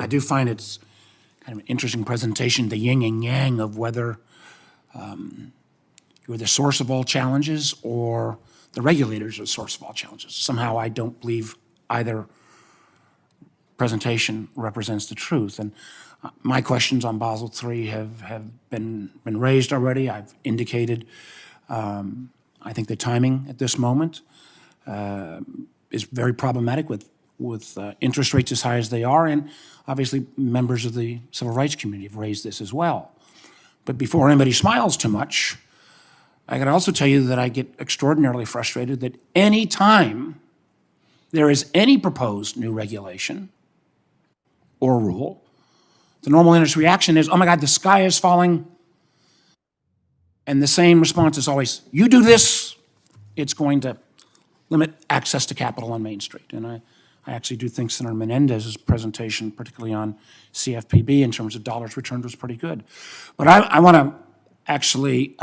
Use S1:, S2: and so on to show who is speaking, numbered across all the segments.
S1: I do find it's kind of an interesting presentation, the yin and yang of whether you're the source of all challenges or the regulators are the source of all challenges. Somehow I don't believe either presentation represents the truth. And my questions on Basel III have been raised already. I've indicated I think the timing at this moment is very problematic with interest rates as high as they are, and obviously members of the civil rights community have raised this as well. But before anybody smiles too much, I can also tell you that I get extraordinarily frustrated that any time there is any proposed new regulation or rule, the normal industry reaction is, oh my God, the sky is falling. And the same response is always, you do this, it's going to limit access to capital on Main Street. And I actually do think Senator Menendez's presentation, particularly on CFPB in terms of dollars returned, was pretty good. But I want to actually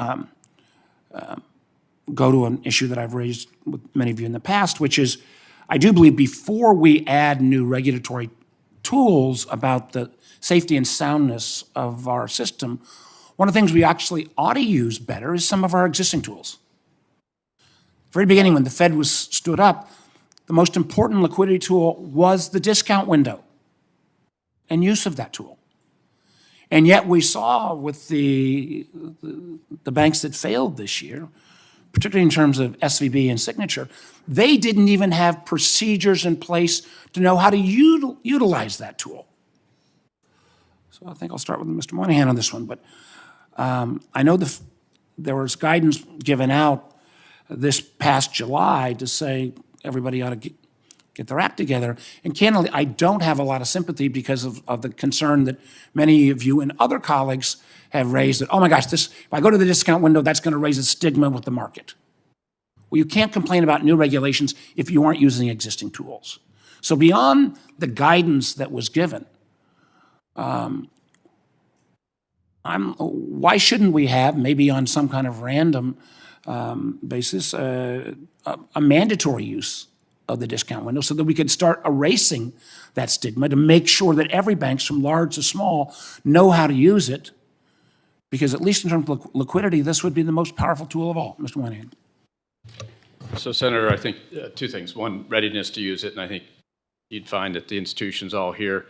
S1: go to an issue that I've raised with many of you in the past, which is I do believe before we add new regulatory tools about the safety and soundness of our system, one of the things we actually ought to use better is some of our existing tools. Very beginning, when the Fed was stood up, the most important liquidity tool was the discount window and use of that tool. And yet we saw with the banks that failed this year, particularly in terms of SVB and Signature, they didn't even have procedures in place to know how to utilize that tool. So I think I'll start with Mr. Moynihan on this one. But I know there was guidance given out this past July to say everybody ought to get their act together. And candidly, I don't have a lot of sympathy because of the concern that many of you and other colleagues have raised that, oh my gosh, if I go to the discount window, that's going to raise a stigma with the market. Well, you can't complain about new regulations if you aren't using existing tools. So beyond the guidance that was given, why shouldn't we have, maybe on some kind of random basis, a mandatory use of the discount window so that we could start erasing that stigma to make sure that every bank, from large to small, know how to use it, because at least in terms of liquidity, this would be the most powerful tool of all. Mr. Moynihan.
S2: So, Senator, I think two things. One, readiness to use it, and I think you'd find that the institutions all here,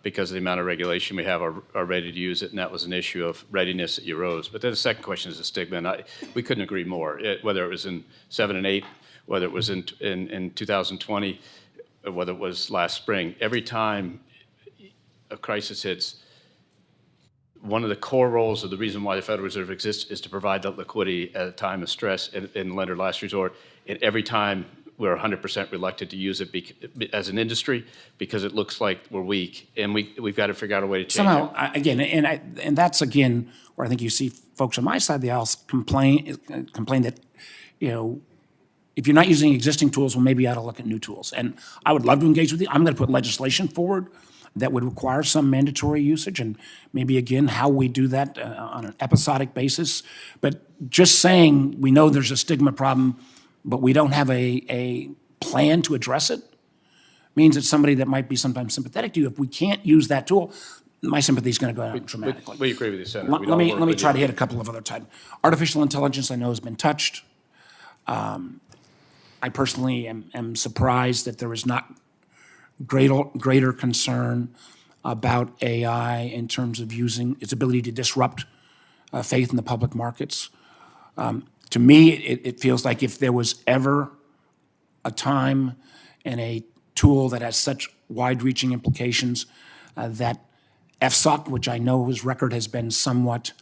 S2: because of the amount of regulation we have, are ready to use it, and that was an issue of readiness that you rose. But then the second question is the stigma, and we couldn't agree more. Whether it was in 7 and 8, whether it was in 2020, or whether it was last spring, every time a crisis hits, one of the core roles of the reason why the Federal Reserve exists is to provide that liquidity at a time of stress in lender last resort. And every time we're 100% reluctant to use it as an industry because it looks like we're weak, and we've got to figure out a way to change
S1: somehow,
S2: it.
S1: Again, and that's again where I think you see folks on my side of the aisle complain that, if you're not using existing tools, well, maybe you ought to look at new tools. And I would love to engage with you. I'm going to put legislation forward that would require some mandatory usage, and maybe, again, how we do that on an episodic basis. But just saying we know there's a stigma problem, but we don't have a plan to address it, means that somebody that might be sometimes sympathetic to you, if we can't use that tool, my sympathy is going to go down dramatically.
S2: We agree with you, Senator.
S1: Let me try to hit a couple of other types. Artificial intelligence, I know, has been touched. I personally am surprised that there is not greater concern about AI in terms of using its ability to disrupt faith in the public markets. To me, it feels like if there was ever a time and a tool that has such wide-reaching implications, that FSOC, which I know his record has been somewhat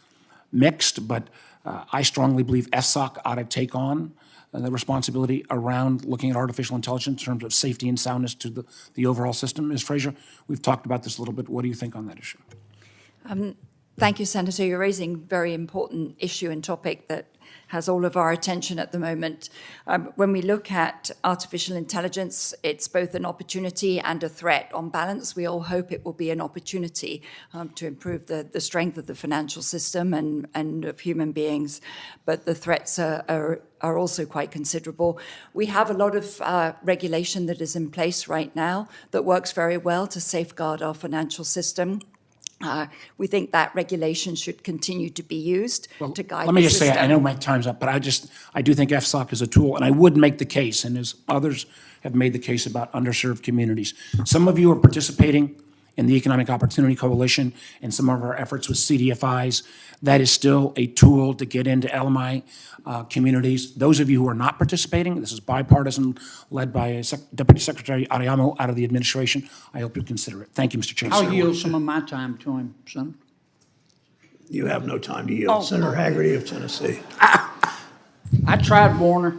S1: mixed, but I strongly believe FSOC ought to take on the responsibility around looking at artificial intelligence in terms of safety and soundness to the overall system. Ms. Fraser, we've talked about this a little bit. What do you think on that issue?
S3: Thank you, Senator. You're raising a very important issue and topic that has all of our attention at the moment. When we look at artificial intelligence, it's both an opportunity and a threat. On balance, we all hope it will be an opportunity to improve the strength of the financial system and of human beings, but the threats are also quite considerable. We have a lot of regulation that is in place right now that works very well to safeguard our financial system. We think that regulation should continue to be used to guide
S1: Let me
S3: the
S1: just say,
S3: system.
S1: I know my time's up, but I do think FSOC is a tool, and I would make the case, and as others have made the case about underserved communities. Some of you are participating in the Economic Opportunity Coalition and some of our efforts with CDFIs. That is still a tool to get into LMI communities. Those of you who are not participating, this is bipartisan, led by Deputy Secretary Ariamo out of the administration. I hope you consider it. Thank you, Mr. Chair.
S4: I'll yield some of my time to him, Senator.
S5: You have no time to yield. Senator Haggerty of Tennessee.
S4: I tried, Warner.